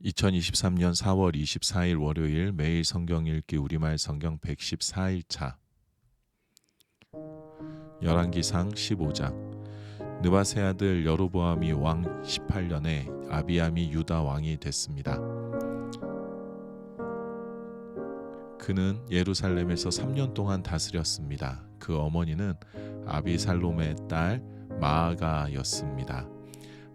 2023년 4월 24일 월요일 매일 성경 읽기 우리말 성경 114일차 열왕기상 15장. 느밧의 아들 여로보암이 왕 18년에 아비암이 유다 왕이 됐습니다. 그는 예루살렘에서 3년 동안 다스렸습니다. 그 어머니는 아비살롬의 딸 마아가였습니다.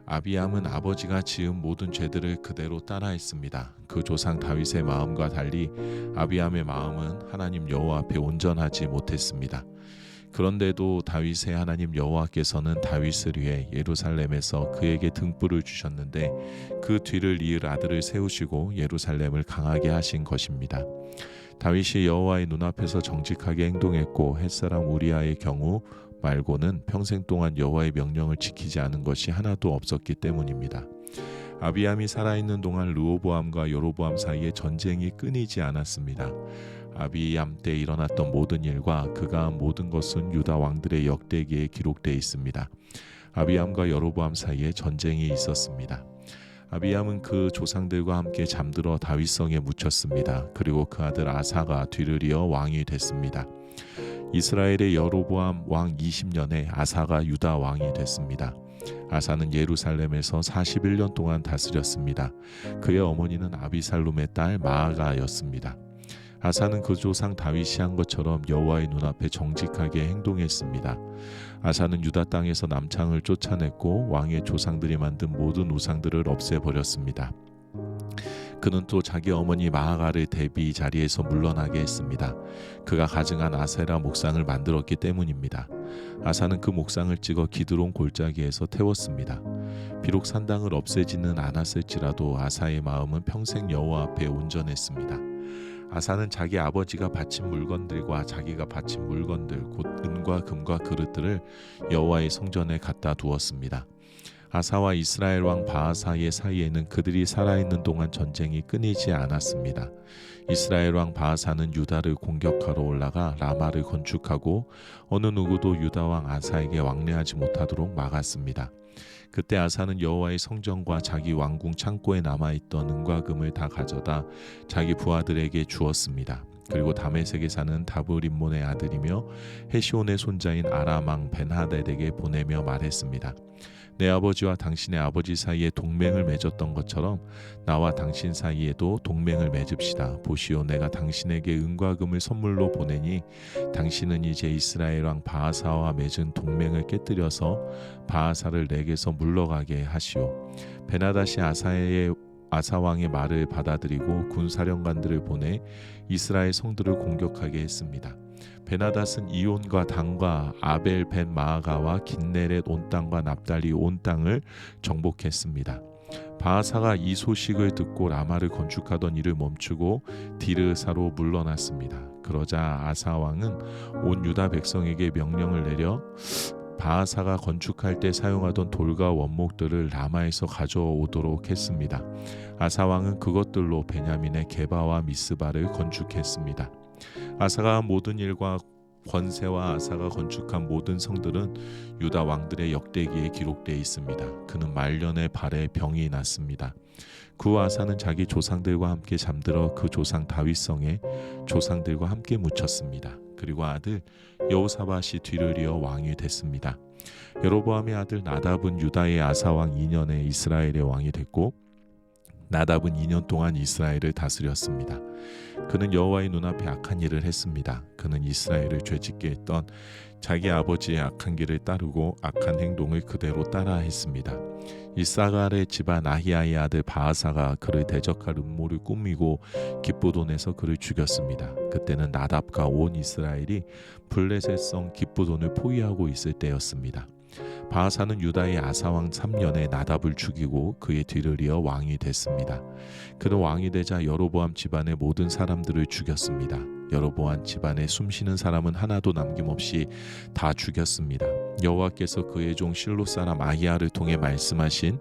아비암은 아버지가 지은 모든 죄들을 그대로 따라했습니다. 그 조상 다윗의 마음과 달리 아비암의 마음은 하나님 여호와 앞에 온전하지 못했습니다. 그런데도 다윗의 하나님 여호와께서는 다윗을 위해 예루살렘에서 그에게 등불을 주셨는데 그 뒤를 이을 아들을 세우시고 예루살렘을 강하게 하신 것입니다. 다윗이 여호와의 눈앞에서 정직하게 행동했고 햇사람 우리아의 경우 말고는 평생 동안 여호와의 명령을 지키지 않은 것이 하나도 없었기 때문입니다. 아비암이 살아있는 동안 르호보암과 여로보암 사이에 전쟁이 끊이지 않았습니다. 아비암 때 일어났던 모든 일과 그가 한 모든 것은 유다 왕들의 역대기에 기록되어 있습니다. 아비암과 여로보암 사이에 전쟁이 있었습니다. 아비암은 그 조상들과 함께 잠들어 다윗성에 묻혔습니다. 그리고 그 아들 아사가 뒤를 이어 왕이 됐습니다. 이스라엘의 여로보암 왕 20년에 아사가 유다 왕이 됐습니다. 아사는 예루살렘에서 41년 동안 다스렸습니다. 그의 어머니는 아비살롬의 딸 마아가였습니다. 아사는 그 조상 다윗이 한 것처럼 여호와의 눈앞에 정직하게 행동했습니다. 아사는 유다 땅에서 남창을 쫓아냈고 왕의 조상들이 만든 모든 우상들을 없애버렸습니다. 그는 또 자기 어머니 마아가를 대비 자리에서 물러나게 했습니다. 그가 가증한 아세라 목상을 만들었기 때문입니다. 아사는 그 목상을 찍어 기드론 골짜기에서 태웠습니다. 비록 산당을 없애지는 않았을지라도 아사의 마음은 평생 여호와 앞에 온전했습니다. 아사는 자기 아버지가 바친 물건들과 자기가 바친 물건들 곧 은과 금과 그릇들을 여호와의 성전에 갖다 두었습니다. 아사와 이스라엘 왕 바하사의 사이에는 그들이 살아있는 동안 전쟁이 끊이지 않았습니다. 이스라엘 왕 바하사는 유다를 공격하러 올라가 라마를 건축하고 어느 누구도 유다 왕 아사에게 왕래하지 못하도록 막았습니다. 그때 아사는 여호와의 성전과 자기 왕궁 창고에 남아있던 은과 금을 다 가져다 자기 부하들에게 주었습니다. 그리고 다메섹에 사는 다브림몬의 아들이며 헤시온의 손자인 아람 왕 벤하닷에게 보내며 말했습니다. 내 아버지와 당신의 아버지 사이에 동맹을 맺었던 것처럼 나와 당신 사이에도 동맹을 맺읍시다. 보시오, 내가 당신에게 은과 금을 선물로 보내니 당신은 이제 이스라엘 왕 바하사와 맺은 동맹을 깨뜨려서 바하사를 내게서 물러가게 하시오. 벤하닷이 아사 왕의 말을 받아들이고 군사령관들을 보내 이스라엘 성들을 공격하게 했습니다. 벤하닷은 이온과 단과 아벨 벤 마아가와 긴네렛 온 땅과 납달리 온 땅을 정복했습니다. 바하사가 이 소식을 듣고 라마를 건축하던 일을 멈추고 디르사로 물러났습니다. 그러자 아사 왕은 온 유다 백성에게 명령을 내려 바하사가 건축할 때 사용하던 돌과 원목들을 라마에서 가져오도록 했습니다. 아사 왕은 그것들로 베냐민의 게바와 미스바를 건축했습니다. 아사가 한 모든 일과 권세와 아사가 건축한 모든 성들은 유다 왕들의 역대기에 기록되어 있습니다. 그는 말년에 발에 병이 났습니다. 그 후 아사는 자기 조상들과 함께 잠들어 그 조상 다윗성에 조상들과 함께 묻혔습니다. 그리고 아들 여호사밧이 뒤를 이어 왕이 됐습니다. 여로보암의 아들 나답은 유다의 아사 왕 2년에 이스라엘의 왕이 됐고 나답은 2년 동안 이스라엘을 다스렸습니다. 그는 여호와의 눈앞에 악한 일을 했습니다. 그는 이스라엘을 죄짓게 했던 자기 아버지의 악한 길을 따르고 악한 행동을 그대로 따라했습니다. 이사갈의 집안 아히야의 아들 바하사가 그를 대적할 음모를 꾸미고 기브돈에서 그를 죽였습니다. 그때는 나답과 온 이스라엘이 블레셋 성 기브돈을 포위하고 있을 때였습니다. 바하사는 유다의 아사왕 3년에 나답을 죽이고 그의 뒤를 이어 왕이 됐습니다. 그는 왕이 되자 여로보암 집안의 모든 사람들을 죽였습니다. 여로보암 집안에 숨쉬는 사람은 하나도 남김없이 다 죽였습니다. 여호와께서 그의 종 실로 사람 아히야를 통해 말씀하신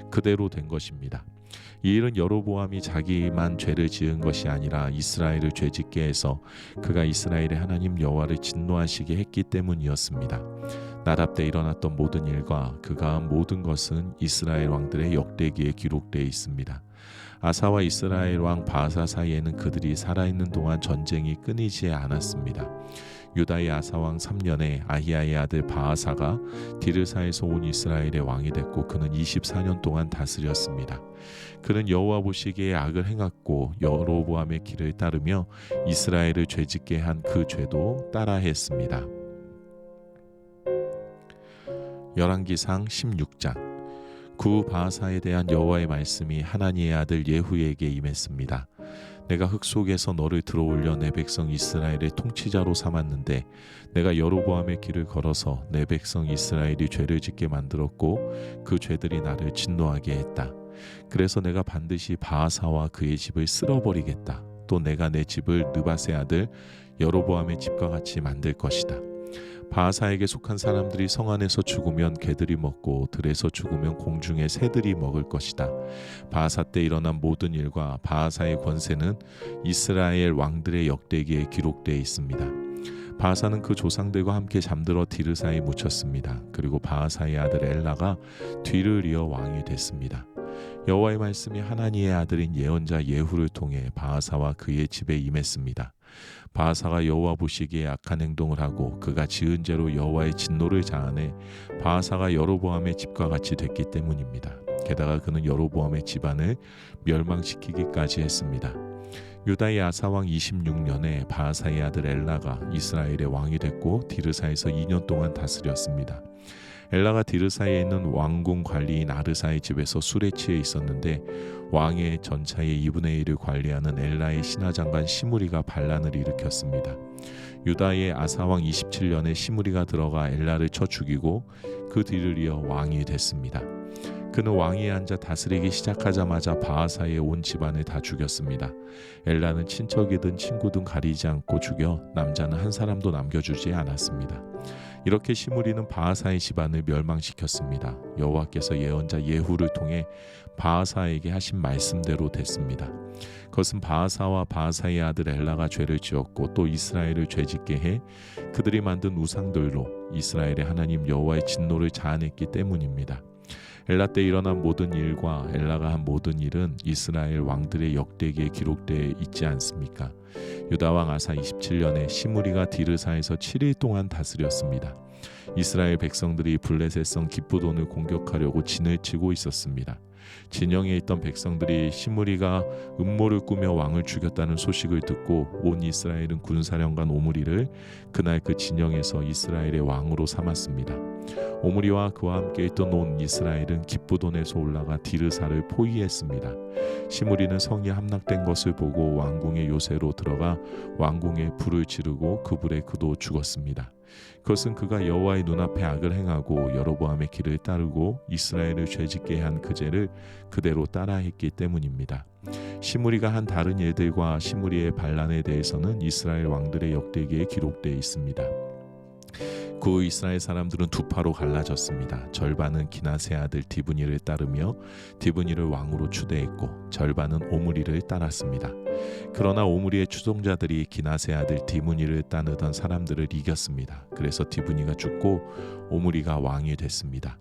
그대로 된 것입니다. 이 일은 여로보암이 자기만 죄를 지은 것이 아니라 이스라엘을 죄짓게 해서 그가 이스라엘의 하나님 여호와를 진노하시게 했기 때문이었습니다. 나답 때 일어났던 모든 일과 그가 한 모든 것은 이스라엘 왕들의 역대기에 기록되어 있습니다. 아사와 이스라엘 왕 바하사 사이에는 그들이 살아있는 동안 전쟁이 끊이지 않았습니다. 유다의 아사 왕 3년에 아히야의 아들 바하사가 디르사에서 온 이스라엘의 왕이 됐고 그는 24년 동안 다스렸습니다. 그는 여호와 보시기에 악을 행했고 여로보암의 길을 따르며 이스라엘을 죄짓게 한 그 죄도 따라했습니다. 열왕기상 16장. 구 바하사에 대한 여호와의 말씀이 하나니의 아들 예후에게 임했습니다. 내가 흙 속에서 너를 들어올려 내 백성 이스라엘의 통치자로 삼았는데 내가 여로보암의 길을 걸어서 내 백성 이스라엘이 죄를 짓게 만들었고 그 죄들이 나를 진노하게 했다. 그래서 내가 반드시 바하사와 그의 집을 쓸어버리겠다. 또 내가 내 집을 느밧의 아들 여로보암의 집과 같이 만들 것이다. 바하사에게 속한 사람들이 성 안에서 죽으면 개들이 먹고 들에서 죽으면 공중의 새들이 먹을 것이다. 바하사 때 일어난 모든 일과 바하사의 권세는 이스라엘 왕들의 역대기에 기록되어 있습니다. 바하사는 그 조상들과 함께 잠들어 디르사에 묻혔습니다. 그리고 바하사의 아들 엘라가 뒤를 이어 왕이 됐습니다. 여호와의 말씀이 하나니의 아들인 예언자 예후를 통해 바하사와 그의 집에 임했습니다. 바하사가 여호와 보시기에 악한 행동을 하고 그가 지은 죄로 여호와의 진노를 자아내 바하사가 여로보암의 집과 같이 됐기 때문입니다. 게다가 그는 여로보암의 집안을 멸망시키기까지 했습니다. 유다의 아사 왕 26년에 바하사의 아들 엘라가 이스라엘의 왕이 됐고 디르사에서 2년 동안 다스렸습니다. 엘라가 디르사에 있는 왕궁 관리인 아르사의 집에서 술에 취해 있었는데 왕의 전차의 2분의 1을 관리하는 엘라의 신하장관 시므리가 반란을 일으켰습니다. 유다의 아사왕 27년에 시므리가 들어가 엘라를 쳐 죽이고 그 뒤를 이어 왕이 됐습니다. 그는 왕위에 앉아 다스리기 시작하자마자 바하사의 온 집안을 다 죽였습니다. 엘라는 친척이든 친구든 가리지 않고 죽여 남자는 한 사람도 남겨주지 않았습니다. 이렇게 시므리는 바하사의 집안을 멸망시켰습니다. 여호와께서 예언자 예후를 통해 바하사에게 하신 말씀대로 됐습니다. 그것은 바하사와 바하사의 아들 엘라가 죄를 지었고 또 이스라엘을 죄짓게 해 그들이 만든 우상들로 이스라엘의 하나님 여호와의 진노를 자아냈기 때문입니다. 엘라 때 일어난 모든 일과 엘라가 한 모든 일은 이스라엘 왕들의 역대기에 기록되어 있지 않습니까? 유다 왕 아사 27년에 시므리가 디르사에서 7일 동안 다스렸습니다. 이스라엘 백성들이 블레셋 성 기브돈을 공격하려고 진을 치고 있었습니다. 진영에 있던 백성들이 시므리가 음모를 꾸며 왕을 죽였다는 소식을 듣고 온 이스라엘은 군사령관 오므리를 그날 그 진영에서 이스라엘의 왕으로 삼았습니다. 오므리와 그와 함께 있던 온 이스라엘은 기브돈에서 올라가 디르사를 포위했습니다. 시므리는 성이 함락된 것을 보고 왕궁의 요새로 들어가 왕궁에 불을 지르고 그 불에 그도 죽었습니다. 그것은 그가 여호와의 눈앞에 악을 행하고 여로보암의 길을 따르고 이스라엘을 죄짓게 한 그 죄를 그대로 따라했기 때문입니다. 시므리가 한 다른 일들과 시므리의 반란에 대해서는 이스라엘 왕들의 역대기에 기록되어 있습니다. 그 이스라엘 사람들은 두 파로 갈라졌습니다. 절반은 기낫의 아들 디브니를 따르며 디브니를 왕으로 추대했고 절반은 오므리를 따랐습니다. 그러나 오므리의 추종자들이 기낫의 아들 디브니를 따르던 사람들을 이겼습니다. 그래서 디브니가 죽고 오므리가 왕이 됐습니다.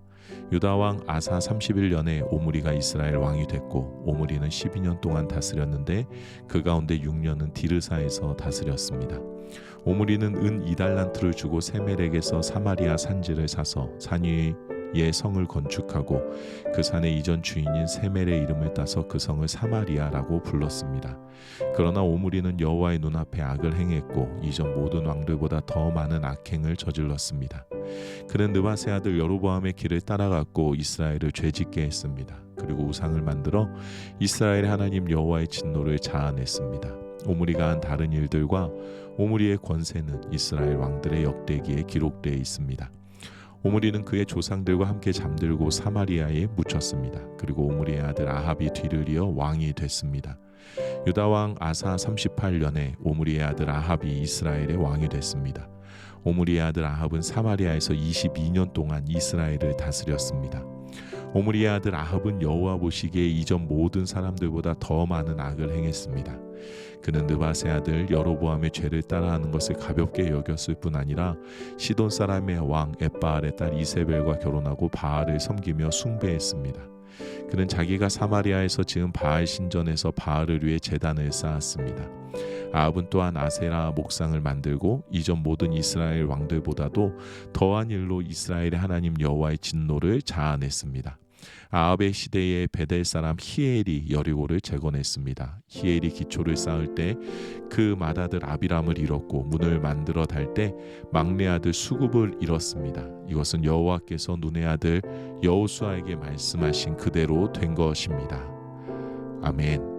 유다 왕 아사 31년에 오므리가 이스라엘 왕이 됐고 오므리는 12년 동안 다스렸는데 그 가운데 6년은 디르사에서 다스렸습니다. 오므리는 은 2달란트를 주고 세멜에게서 사마리아 산지를 사서 산 위에 성을 건축하고 그 산의 이전 주인인 세멜의 이름을 따서 그 성을 사마리아라고 불렀습니다. 그러나 오므리는 여호와의 눈앞에 악을 행했고 이전 모든 왕들보다 더 많은 악행을 저질렀습니다. 그는 느밧의 아들 여로보암의 길을 따라갔고 이스라엘을 죄짓게 했습니다. 그리고 우상을 만들어 이스라엘의 하나님 여호와의 진노를 자아냈습니다. 오므리가 한 다른 일들과 오므리의 권세는 이스라엘 왕들의 역대기에 기록되어 있습니다. 오므리는 그의 조상들과 함께 잠들고 사마리아에 묻혔습니다. 그리고 오므리의 아들 아합이 뒤를 이어 왕이 됐습니다. 유다 왕 아사 38년에 오므리의 아들 아합이 이스라엘의 왕이 됐습니다. 오므리의 아들 아합은 사마리아에서 22년 동안 이스라엘을 다스렸습니다. 오므리의 아들 아합은 여호와 보시기에 이전 모든 사람들보다 더 많은 악을 행했습니다. 그는 느밧의 아들 여로보암의 죄를 따라하는 것을 가볍게 여겼을 뿐 아니라 시돈 사람의 왕 엣바알의 딸 이세벨과 결혼하고 바알을 섬기며 숭배했습니다. 그는 자기가 사마리아에서 지은 바알 신전에서 바알을 위해 제단을 쌓았습니다. 아합은 또한 아세라 목상을 만들고 이전 모든 이스라엘 왕들보다도 더한 일로 이스라엘의 하나님 여호와의 진노를 자아냈습니다. 아합의 시대에 베델 사람 히엘이 여리고를 재건했습니다. 히엘이 기초를 쌓을 때 그 맏아들 아비람을 잃었고 문을 만들어 달 때 막내 아들 수굽을 잃었습니다. 이것은 여호와께서 눈의 아들 여호수아에게 말씀하신 그대로 된 것입니다. 아멘.